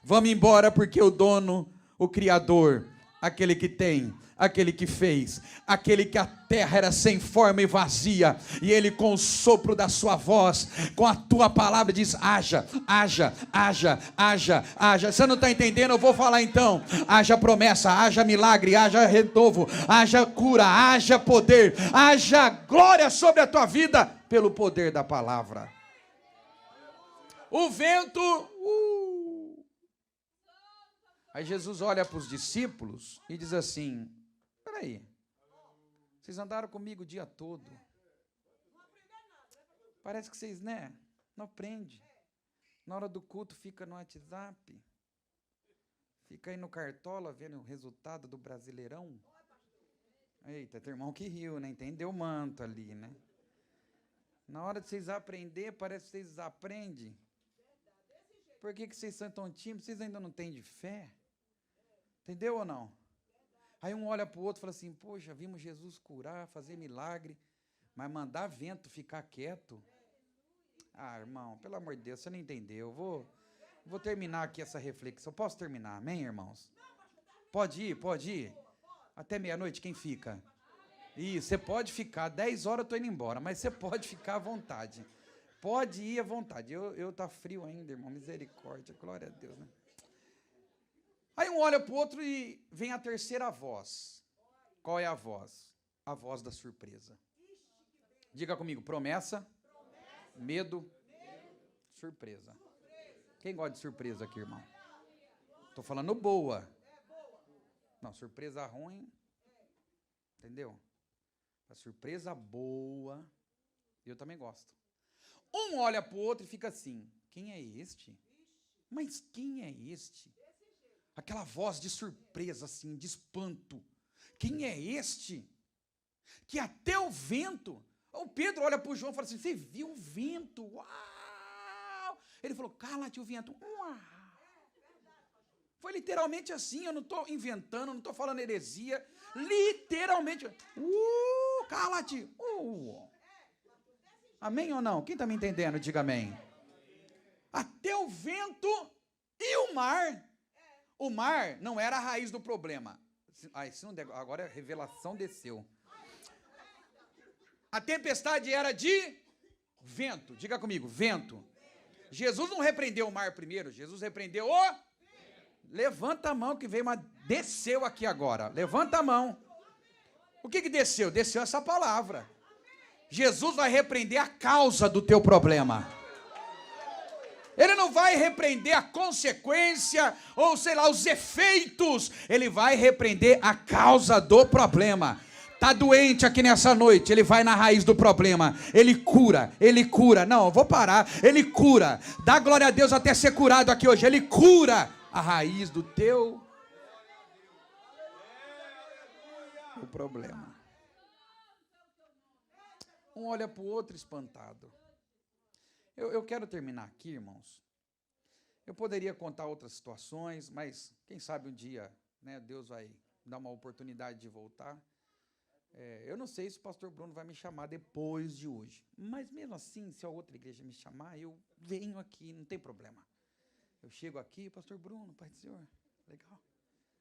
Vamos embora porque o dono, o Criador, aquele que tem, aquele que fez, aquele que a terra era sem forma e vazia, e ele com o sopro da sua voz, com a tua palavra diz, haja, haja, haja, haja, haja. Você não está entendendo? Eu vou falar então. Haja promessa, haja milagre, haja renovo, haja cura, haja poder, haja glória sobre a tua vida, pelo poder da palavra. O vento... Aí Jesus olha para os discípulos e diz assim, peraí, vocês andaram comigo o dia todo. Parece que vocês, né, não aprendem. Na hora do culto fica no WhatsApp, fica aí no Cartola vendo o resultado do Brasileirão. Eita, tem irmão que riu, né? Entendeu o manto ali, né? Na hora de vocês aprender, parece que vocês aprendem. Por que vocês são tão tímidos? Vocês ainda não têm de fé? Entendeu ou não? Aí um olha para o outro e fala assim, poxa, vimos Jesus curar, fazer milagre, mas mandar vento ficar quieto? Ah, irmão, pelo amor de Deus, você não entendeu. Vou terminar aqui essa reflexão. Posso terminar? Amém, irmãos? Pode ir, pode ir. Até meia-noite, quem fica? Isso, você pode ficar. 10 horas eu estou indo embora, mas você pode ficar à vontade. Pode ir à vontade. Eu tá frio ainda, irmão. Misericórdia, glória a Deus, né? Aí um olha para o outro e vem a terceira voz. Qual é a voz? A voz da surpresa. Diga comigo, promessa, medo, surpresa. Quem gosta de surpresa aqui, irmão? Estou falando boa. Não, surpresa ruim, entendeu? A surpresa boa, eu também gosto. Um olha para o outro e fica assim, quem é este? Mas quem é este? Aquela voz de surpresa, assim, de espanto. Quem é este? Que até o vento... O Pedro olha para o João e fala assim, você viu o vento? Uau! Ele falou, cala-te o vento. Uau! Foi literalmente assim, eu não estou inventando, não estou falando heresia. Literalmente. Cala-te. Amém ou não? Quem está me entendendo, diga amém. Até o vento e o mar. O mar não era a raiz do problema. Agora a revelação desceu. A tempestade era de vento. Diga comigo, vento. Jesus não repreendeu o mar primeiro, Jesus repreendeu o... Levanta a mão que veio, mas desceu aqui agora. Levanta a mão. O que desceu? Desceu essa palavra. Jesus vai repreender a causa do teu problema. Ele não vai repreender a consequência, ou sei lá, os efeitos. Ele vai repreender a causa do problema. Está doente aqui nessa noite, ele vai na raiz do problema. Ele cura, ele cura. Não, eu vou parar. Ele cura. Dá glória a Deus até ser curado aqui hoje. Ele cura a raiz do teu o problema. Um olha para o outro espantado. Eu quero terminar aqui, irmãos. Eu poderia contar outras situações, mas quem sabe um dia, né, Deus vai dar uma oportunidade de voltar. Eu não sei se o pastor Bruno vai me chamar depois de hoje, mas mesmo assim, se a outra igreja me chamar, eu venho aqui, não tem problema. Eu chego aqui, pastor Bruno, Pai do Senhor, legal.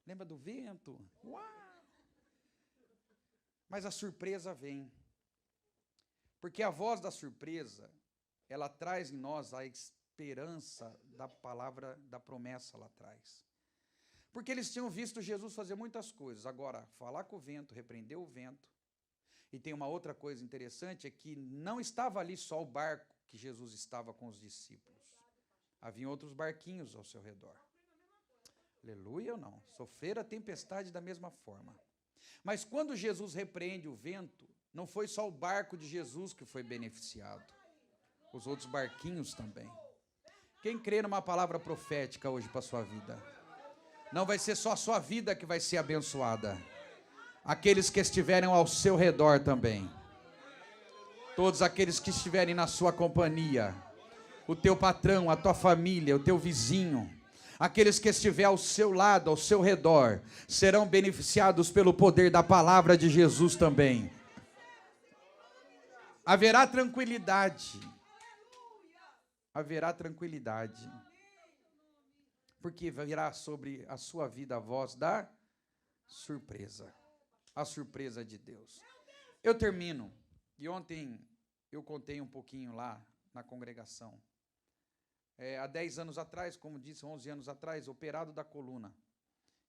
Lembra do vento? Uau! Mas a surpresa vem. Porque a voz da surpresa, ela traz em nós a esperança da palavra, da promessa lá atrás. Porque eles tinham visto Jesus fazer muitas coisas. Agora, falar com o vento, repreender o vento. E tem uma outra coisa interessante, é que não estava ali só o barco que Jesus estava com os discípulos. Havia outros barquinhos ao seu redor. Aleluia ou não? Sofrer a tempestade da mesma forma. Mas quando Jesus repreende o vento, não foi só o barco de Jesus que foi beneficiado. Os outros barquinhos também. Quem crê numa palavra profética hoje para a sua vida? Não vai ser só a sua vida que vai ser abençoada. Aqueles que estiverem ao seu redor também. Todos aqueles que estiverem na sua companhia. O teu patrão, a tua família, o teu vizinho. Aqueles que estiverem ao seu lado, ao seu redor, serão beneficiados pelo poder da palavra de Jesus também. Haverá tranquilidade. Haverá tranquilidade. Porque virá sobre a sua vida a voz da surpresa. A surpresa de Deus. Eu termino. E ontem eu contei um pouquinho lá na congregação. Há 10 anos atrás, como disse, 11 anos atrás, operado da coluna.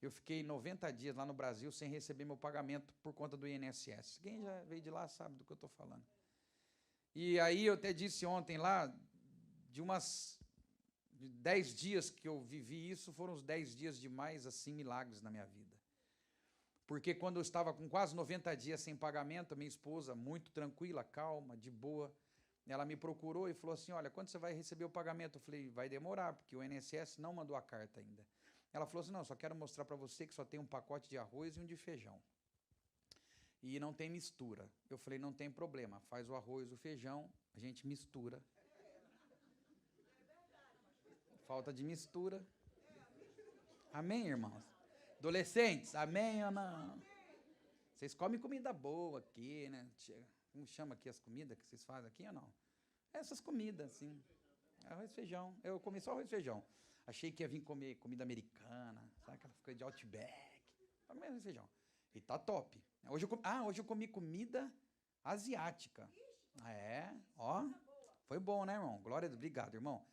Eu fiquei 90 dias lá no Brasil sem receber meu pagamento por conta do INSS. Quem já veio de lá sabe do que eu estou falando. E aí eu até disse ontem lá, de 10 dias que eu vivi isso, foram os 10 dias de mais, assim, milagres na minha vida. Porque quando eu estava com quase 90 dias sem pagamento, a minha esposa, muito tranquila, calma, de boa, ela me procurou e falou assim, olha, quando você vai receber o pagamento? Eu falei, vai demorar, porque o INSS não mandou a carta ainda. Ela falou assim, não, só quero mostrar para você que só tem um pacote de arroz e um de feijão. e não tem mistura. Eu falei, não tem problema, faz o arroz, o feijão, a gente mistura. Falta de mistura. Amém, irmãos? Adolescentes, amém ou não? Vocês comem comida boa aqui, né? Como chama aqui as comidas que vocês fazem aqui ou não? Essas comidas, assim. Arroz e feijão. Eu comi só arroz e feijão. Achei que ia vir comer comida americana, sabe aquela coisa de Outback. Arroz e feijão. E tá top. Hoje eu comi comida asiática. Ó. Foi bom, né, irmão? Glória a Deus. Obrigado, irmão.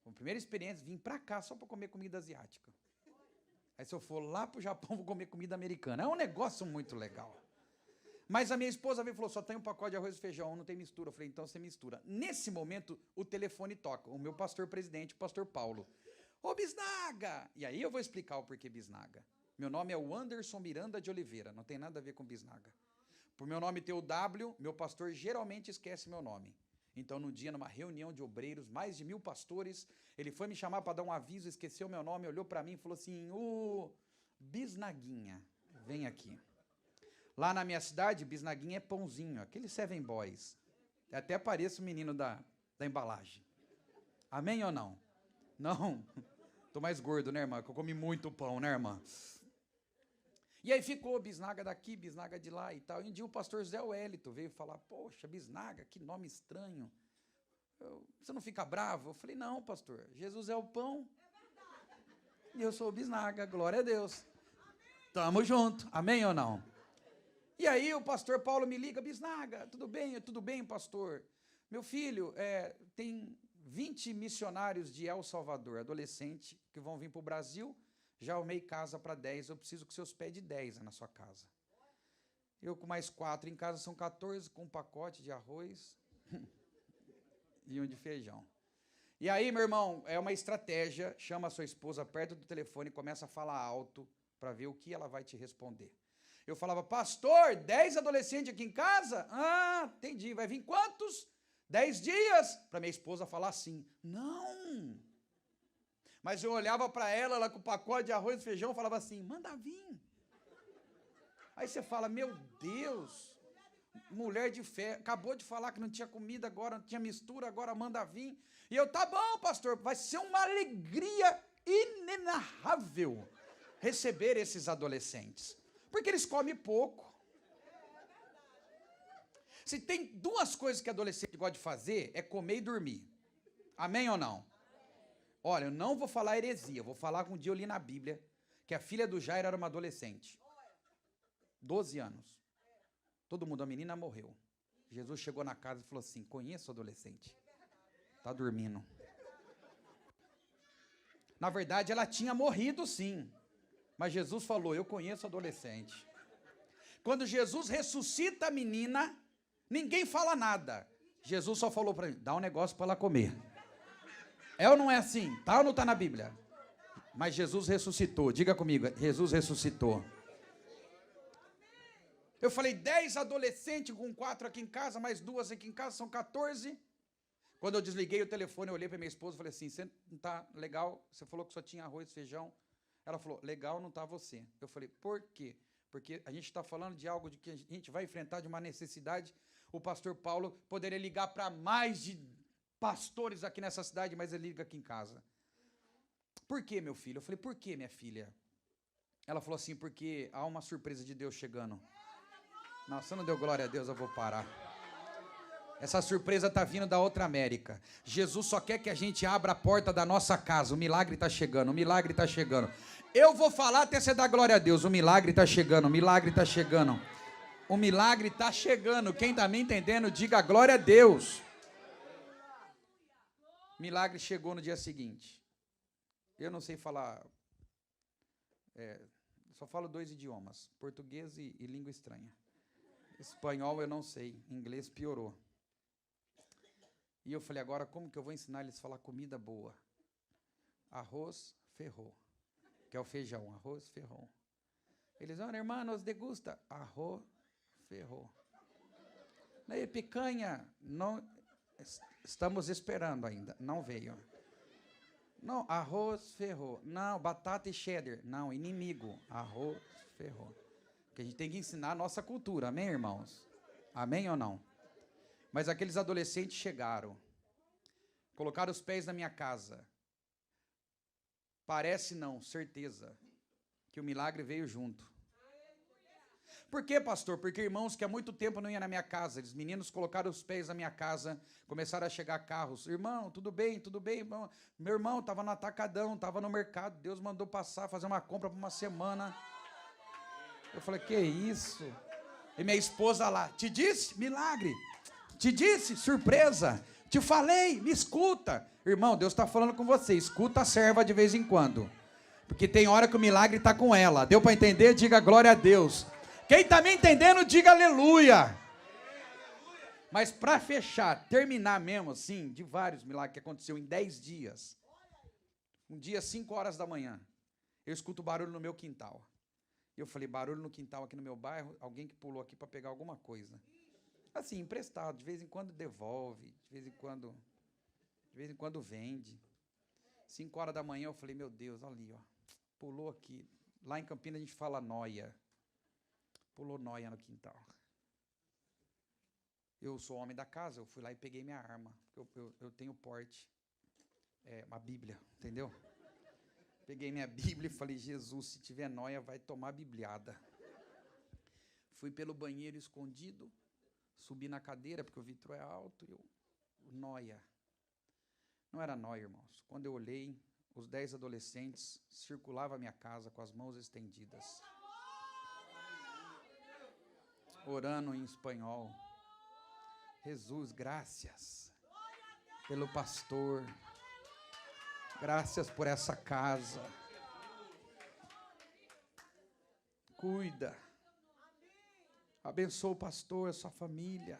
A primeira experiência, vim pra cá só pra comer comida asiática. Aí se eu for lá pro Japão, vou comer comida americana. É um negócio muito legal. Mas a minha esposa veio e falou, só tem um pacote de arroz e feijão, não tem mistura. Eu falei, então você mistura. Nesse momento, o telefone toca. O meu pastor presidente, o pastor Paulo. Ô, Bisnaga! E aí eu vou explicar o porquê Bisnaga. Meu nome é o Anderson Miranda de Oliveira, não tem nada a ver com Bisnaga. Por meu nome ter o W, meu pastor geralmente esquece meu nome. Então, num dia, numa reunião de obreiros, mais de 1000 pastores, ele foi me chamar para dar um aviso, esqueceu meu nome, olhou para mim e falou assim, ô, Bisnaguinha, vem aqui. Lá na minha cidade, Bisnaguinha é pãozinho, aquele Seven Boys. Até parece o menino da embalagem. Amém ou não? Não? Tô mais gordo, né, irmã? Porque eu comi muito pão, né, irmã? E aí ficou Bisnaga daqui, Bisnaga de lá e tal. E um dia o pastor Zé Wellington veio falar, poxa, Bisnaga, que nome estranho. Você não fica bravo? Eu falei, não, pastor, Jesus é o pão. E eu sou o Bisnaga, glória a Deus. Tamo junto, amém ou não? E aí o pastor Paulo me liga, Bisnaga, tudo bem, pastor? Meu filho, tem 20 missionários de El Salvador, adolescente, que vão vir para o Brasil. Já arrumei casa para 10, eu preciso que seus pede 10 na sua casa. Eu com mais 4, em casa são 14, com um pacote de arroz e um de feijão. E aí, meu irmão, é uma estratégia, chama a sua esposa perto do telefone e começa a falar alto para ver o que ela vai te responder. Eu falava, pastor, 10 adolescentes aqui em casa? Ah, entendi, vai vir quantos? 10 dias? Para minha esposa falar assim, não. Mas eu olhava para ela com o pacote de arroz e feijão, falava assim, manda vir. Aí você fala, meu Deus, mulher de fé, acabou de falar que não tinha comida agora, não tinha mistura, agora manda vir. E eu, tá bom, pastor, vai ser uma alegria inenarrável receber esses adolescentes. Porque eles comem pouco. Se tem 2 coisas que adolescente gosta de fazer, é comer e dormir. Amém ou não? Olha, eu não vou falar heresia, vou falar que um dia eu li na Bíblia que a filha do Jairo era uma adolescente. 12 anos. Todo mundo, a menina morreu. Jesus chegou na casa e falou assim, conheço o adolescente. Está dormindo. Na verdade, ela tinha morrido sim. Mas Jesus falou, eu conheço o adolescente. Quando Jesus ressuscita a menina, ninguém fala nada. Jesus só falou para mim, dá um negócio para ela comer. É ou não é assim? Tá ou não está na Bíblia? Mas Jesus ressuscitou. Diga comigo, Jesus ressuscitou. Eu falei, 10 adolescentes com 4 aqui em casa, mais 2 aqui em casa, são 14. Quando eu desliguei o telefone, eu olhei para minha esposa e falei assim, você não está legal? Você falou que só tinha arroz e feijão. Ela falou, legal não está você. Eu falei, por quê? Porque a gente está falando de algo de que a gente vai enfrentar de uma necessidade. O pastor Paulo poderia ligar para mais de pastores aqui nessa cidade, mas ele liga aqui em casa. Por quê, meu filho? Eu falei, por quê, minha filha? Ela falou assim, porque há uma surpresa de Deus chegando. Nossa, você não deu glória a Deus, eu vou parar. Essa surpresa está vindo da outra América. Jesus só quer que a gente abra a porta da nossa casa. O milagre está chegando, o milagre está chegando. Eu vou falar até você dar glória a Deus. O milagre está chegando, o milagre está chegando. O milagre está chegando. Quem está me entendendo, diga glória a Deus. Milagre chegou no dia seguinte. Eu não sei falar, só falo 2 idiomas, português e língua estranha. Espanhol eu não sei, inglês piorou. E eu falei, agora como que eu vou ensinar eles a falar comida boa? Arroz, ferrou. Que é o feijão, arroz, ferrou. Eles, hermanos, degusta. Arroz, ferrou. Aí, picanha, não, estamos esperando ainda, não veio. Não, arroz, ferrou. Não, batata e cheddar. Não, inimigo, arroz, ferrou. Porque a gente tem que ensinar a nossa cultura, amém, irmãos? Amém ou não? Mas aqueles adolescentes chegaram, colocaram os pés na minha casa. Parece não, certeza, que o milagre veio junto. Por quê, pastor? Porque irmãos que há muito tempo não iam na minha casa, os meninos colocaram os pés na minha casa, começaram a chegar carros. Irmão, tudo bem, irmão? Meu irmão estava no atacadão, estava no mercado, Deus mandou passar, fazer uma compra por uma semana. Eu falei, que isso? E minha esposa lá, te disse? Milagre. Te disse? Surpresa. Te falei, me escuta. Irmão, Deus está falando com você, escuta a serva de vez em quando. Porque tem hora que o milagre está com ela. Deu para entender? Diga glória a Deus. Quem está me entendendo, diga aleluia. Mas para fechar, terminar mesmo assim, de vários milagres que aconteceu em 10 dias. Um dia, 5 horas da manhã, eu escuto barulho no meu quintal. E eu falei, barulho no quintal aqui no meu bairro, alguém que pulou aqui para pegar alguma coisa. Assim, emprestado, de vez em quando devolve, de vez em quando vende. 5 horas da manhã eu falei, meu Deus, olha ali, ó, pulou aqui. Lá em Campinas a gente fala noia. Pulou noia no quintal. Eu sou homem da casa, eu fui lá e peguei minha arma. Eu tenho porte. Uma Bíblia, entendeu? Peguei minha Bíblia e falei, Jesus, se tiver noia, vai tomar bibliada. Fui pelo banheiro escondido, subi na cadeira, porque o vidro é alto, noia. Não era noia, irmãos. Quando eu olhei, os 10 adolescentes circulavam a minha casa com as mãos estendidas, orando em espanhol. Jesus, graças pelo pastor, graças por essa casa. Cuida, abençoa o pastor, a sua família.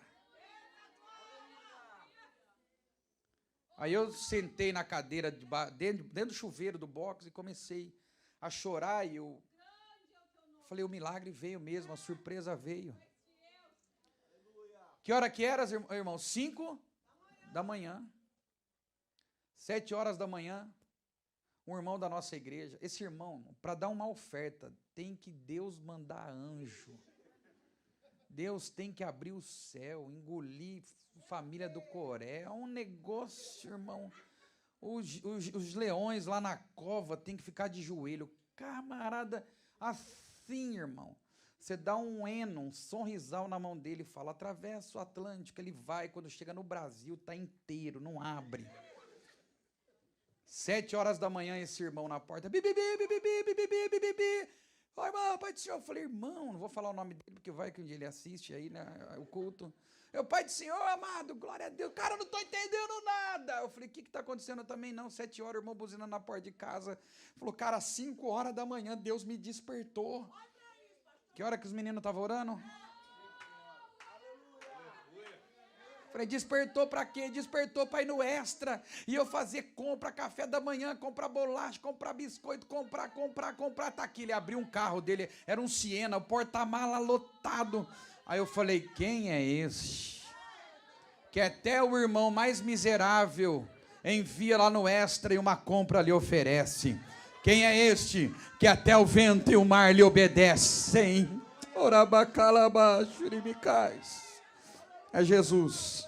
Aí eu sentei na cadeira, dentro do chuveiro do box, e comecei a chorar, e eu falei, o milagre veio mesmo, a surpresa veio. Que hora que era, irmãos? 5 da manhã. 7 horas da manhã, um irmão da nossa igreja, esse irmão, para dar uma oferta, tem que Deus mandar anjo. Deus tem que abrir o céu, engolir família do Coré. É um negócio, irmão. Os leões lá na cova tem que ficar de joelho. Camarada, assim, irmão. Você dá um um sorrisal na mão dele e fala, atravessa o Atlântico, ele vai, quando chega no Brasil, está inteiro, não abre. 7 horas da manhã, esse irmão na porta, bibibi. Oi, irmão, pai do senhor. Eu falei, irmão, não vou falar o nome dele, porque vai que um dia ele assiste aí, né, o culto. Eu, pai do senhor, amado, glória a Deus. Cara, eu não estou entendendo nada. Eu falei, o que está acontecendo? Eu também não. 7 horas, o irmão buzinando na porta de casa. Falou, cara, 5 horas da manhã, Deus me despertou. Que hora que os meninos estavam orando? Falei, despertou para quê? Despertou para ir no Extra. E eu fazer compra, café da manhã, comprar bolacha, comprar biscoito, comprar. Tá aqui, ele abriu um carro dele, era um Siena, o porta-mala lotado. Aí eu falei, quem é esse? Que até o irmão mais miserável envia lá no Extra e uma compra lhe oferece. Quem é este que até o vento e o mar lhe obedecem? Orabacalabaxuribicais. É Jesus.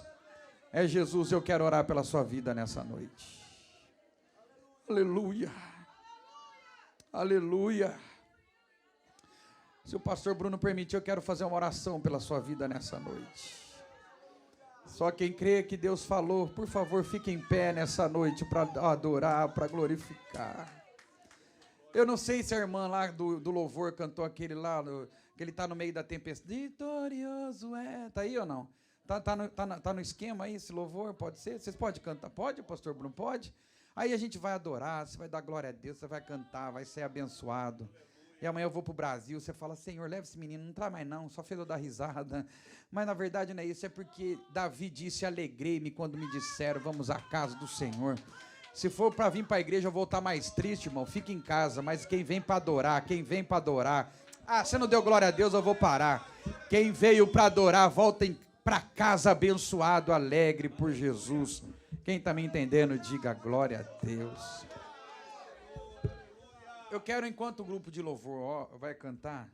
É Jesus, eu quero orar pela sua vida nessa noite. Aleluia. Aleluia. Se o pastor Bruno permitir, eu quero fazer uma oração pela sua vida nessa noite. Só quem crê que Deus falou, por favor, fique em pé nessa noite para adorar, para glorificar. Eu não sei se a irmã lá do louvor cantou aquele lá, que ele está no meio da tempestade. Vitorioso é. Está aí ou não? Tá no esquema aí esse louvor? Pode ser? Vocês podem cantar? Pode, pastor Bruno? Pode? Aí a gente vai adorar, você vai dar glória a Deus, você vai cantar, vai ser abençoado. E amanhã eu vou para o Brasil, você fala, Senhor, leva esse menino, não traz mais não, só fez eu dar risada. Mas na verdade não é isso, é porque Davi disse, alegrei-me quando me disseram, vamos à casa do Senhor. Se for para vir para a igreja, eu vou estar mais triste, irmão, fica em casa. Mas quem vem para adorar, você não deu glória a Deus, eu vou parar. Quem veio para adorar, voltem para casa abençoado, alegre por Jesus. Quem está me entendendo, diga glória a Deus. Eu quero, enquanto o grupo de louvor vai cantar,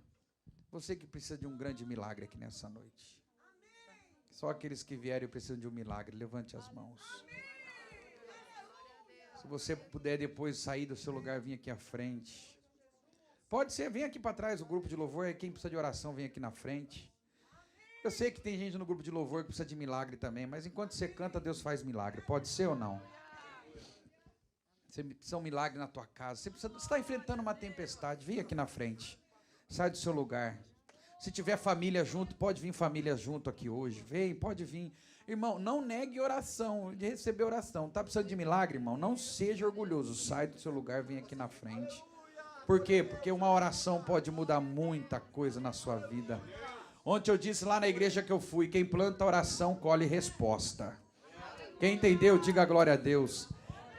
Você que precisa de um grande milagre aqui nessa noite. Só aqueles que vierem precisam de um milagre, levante as mãos. Se você puder depois sair do seu lugar, vir aqui à frente. Pode ser, vem aqui para trás, o grupo de louvor, quem precisa de oração vem aqui na frente. Eu sei que tem gente no grupo de louvor que precisa de milagre também, mas enquanto você canta, Deus faz milagre. Pode ser ou não? Você precisa de um milagre na tua casa. Você está enfrentando uma tempestade, vem aqui na frente. Sai do seu lugar. Se tiver família junto, pode vir família junto aqui hoje. Vem, pode vir. Irmão, não negue oração, de receber oração. Está precisando de milagre, irmão? Não seja orgulhoso. Sai do seu lugar, vem aqui na frente. Por quê? Porque uma oração pode mudar muita coisa na sua vida. Ontem eu disse lá na igreja que eu fui, quem planta oração colhe resposta. Quem entendeu, diga glória a Deus.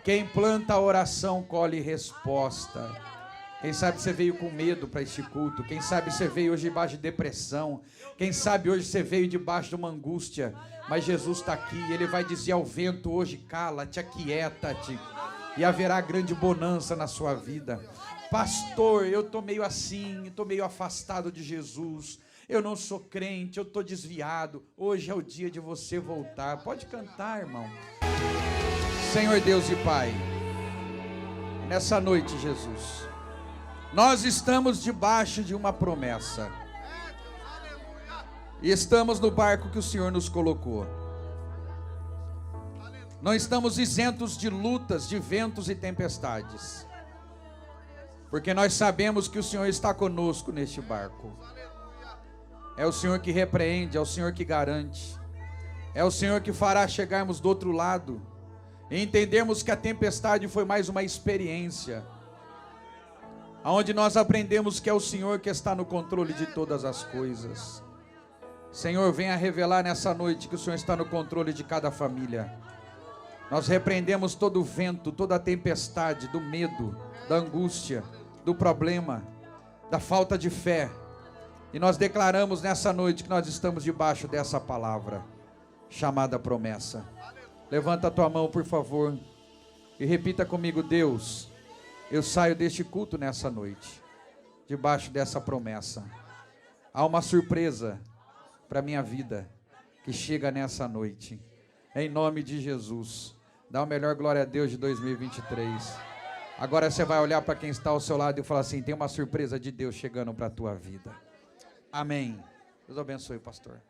Quem planta oração colhe resposta. Quem sabe você veio com medo para este culto. Quem sabe você veio hoje debaixo de depressão. Quem sabe hoje você veio debaixo de uma angústia. Mas Jesus está aqui. Ele vai dizer ao vento hoje, cala-te, aquieta-te. E haverá grande bonança na sua vida. Pastor, eu estou meio assim, estou meio afastado de Jesus. Eu não sou crente, eu estou desviado. Hoje é o dia de você voltar. Pode cantar, irmão. Senhor Deus e Pai, nessa noite, Jesus, nós estamos debaixo de uma promessa. E estamos no barco que o Senhor nos colocou. Não estamos isentos de lutas, de ventos e tempestades. Porque nós sabemos que o Senhor está conosco neste barco. É o Senhor que repreende, é o Senhor que garante. É o Senhor que fará chegarmos do outro lado e entendermos que a tempestade foi mais uma experiência, onde nós aprendemos que é o Senhor que está no controle de todas as coisas. Senhor, venha revelar nessa noite que o Senhor está no controle de cada família. Nós repreendemos todo o vento, toda a tempestade, do medo, da angústia, do problema, da falta de fé. E nós declaramos nessa noite que nós estamos debaixo dessa palavra, chamada promessa. Levanta a tua mão, por favor, e repita comigo: Deus, eu saio deste culto nessa noite, debaixo dessa promessa. Há uma surpresa para a minha vida, que chega nessa noite. Em nome de Jesus. Dá o melhor glória a Deus de 2023. Agora você vai olhar para quem está ao seu lado e falar assim: tem uma surpresa de Deus chegando para a tua vida. Amém. Deus abençoe, pastor.